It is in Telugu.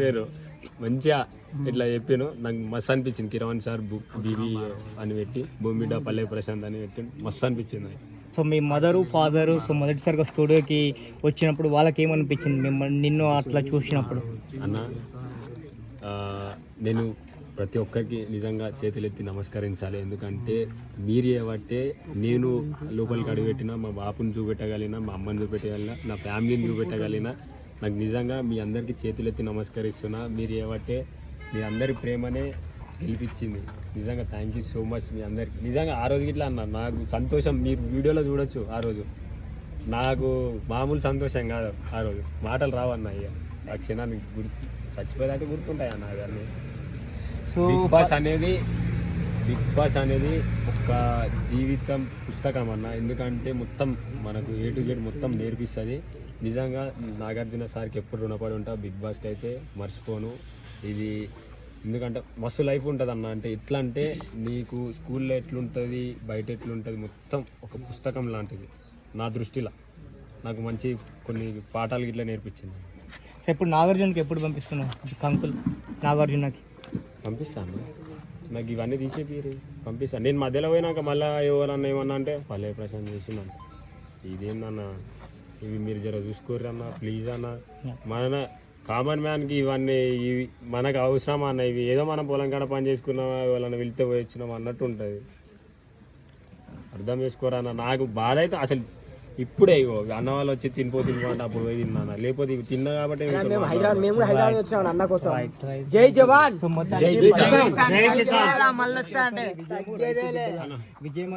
పేరు మంచిగా ఇట్లా చెప్పాను. నాకు మస్తు అనిపించింది. కిరణ్ సార్ బుక్ బీబీ అని పెట్టి భూమిడ పల్లె ప్రశాంత్ అని పెట్టి మస్తు అనిపించింది. సో మీ మదరు ఫాదరు సో మొదటిసారిగా స్టూడియోకి వచ్చినప్పుడు వాళ్ళకి ఏమనిపించింది మిమ్మల్ని నిన్ను అట్లా చూసినప్పుడు? అన్న నేను ప్రతి ఒక్కరికి నిజంగా చేతులెత్తి నమస్కరించాలి. ఎందుకంటే మీరు చేయబట్టే నేను లోపలికి అడుగుపెట్టినా, మా బాపుని చూపెట్టగలిగినా, మా అమ్మని చూపెట్టగలిగినా, నా ఫ్యామిలీని చూపెట్టగలిగినా. నాకు నిజంగా మీ అందరికీ చేతులెత్తి నమస్కరిస్తున్నా. మీరు చేయబట్టే మీ అందరి ప్రేమనే గెలిపించింది. నిజంగా థ్యాంక్ యూ సో మచ్ మీ అందరికి. నిజంగా ఆ రోజు ఇట్లా అన్న నాకు సంతోషం మీరు వీడియోలో చూడొచ్చు. ఆ రోజు నాకు మామూలు సంతోషం కాదు. ఆ రోజు మాటలు రావన్న. ఇక ఆ క్షణానికి చచ్చిపోయేదాకా గుర్తుంటాయి అన్న అవన్నీ. సో బిగ్ బాస్ అనేది ఒక జీవితం పుస్తకం అన్న. ఎందుకంటే మొత్తం మనకు A to Z మొత్తం నేర్పిస్తుంది. నిజంగా నాగార్జున సార్కి ఎప్పుడు రుణపడి ఉంటా. బిగ్ బాస్కి అయితే మర్చిపోను. ఇది ఎందుకంటే మస్తు లైఫ్ ఉంటుంది అన్న. అంటే ఎట్లా అంటే నీకు స్కూల్లో ఎట్లుంటుంది, బయట ఎట్లుంటుంది, మొత్తం ఒక పుస్తకం లాంటిది నా దృష్టిలో. నాకు మంచి కొన్ని పాఠాలు ఇట్లా నేర్పించింది. సో ఇప్పుడు నాగార్జునకి ఎప్పుడు పంపిస్తున్నావు కంకుల్? నాగార్జునకి పంపిస్తాను. నాకు ఇవన్నీ తీసేపి పంపిస్తాను. నేను మధ్యలో పోయినాక మళ్ళీ ఎవరన్నా ఏమన్నా అంటే పల్లె ప్రశాంత్ చేసిందన్న, ఇదేందన్న ఇవి మీరు జర చూసుకోర్రి అన్న ప్లీజ్ అన్న. మన కామన్ మ్యాన్కి ఇవన్నీ ఇవి మనకు అవసరమా అన్న? ఇవి ఏదో మనం పొలం కాడ పని చేసుకున్నామా, వాళ్ళని వెళ్తే పోయి వచ్చినామా అన్నట్టు ఉంటుంది. అర్థం చేసుకోరా అన్న. నాకు బాధ అయితే అసలు ఇప్పుడే ఇగో అన్న వాళ్ళు వచ్చి తినిపో అంటే అప్పుడు పోయి తిన్నాను. లేకపోతే ఇవి తిన్నా కాబట్టి హైదరాబాద్ వచ్చినాం అన్న కోసం. జై జవాన్ జై కిసాన్. విజయ్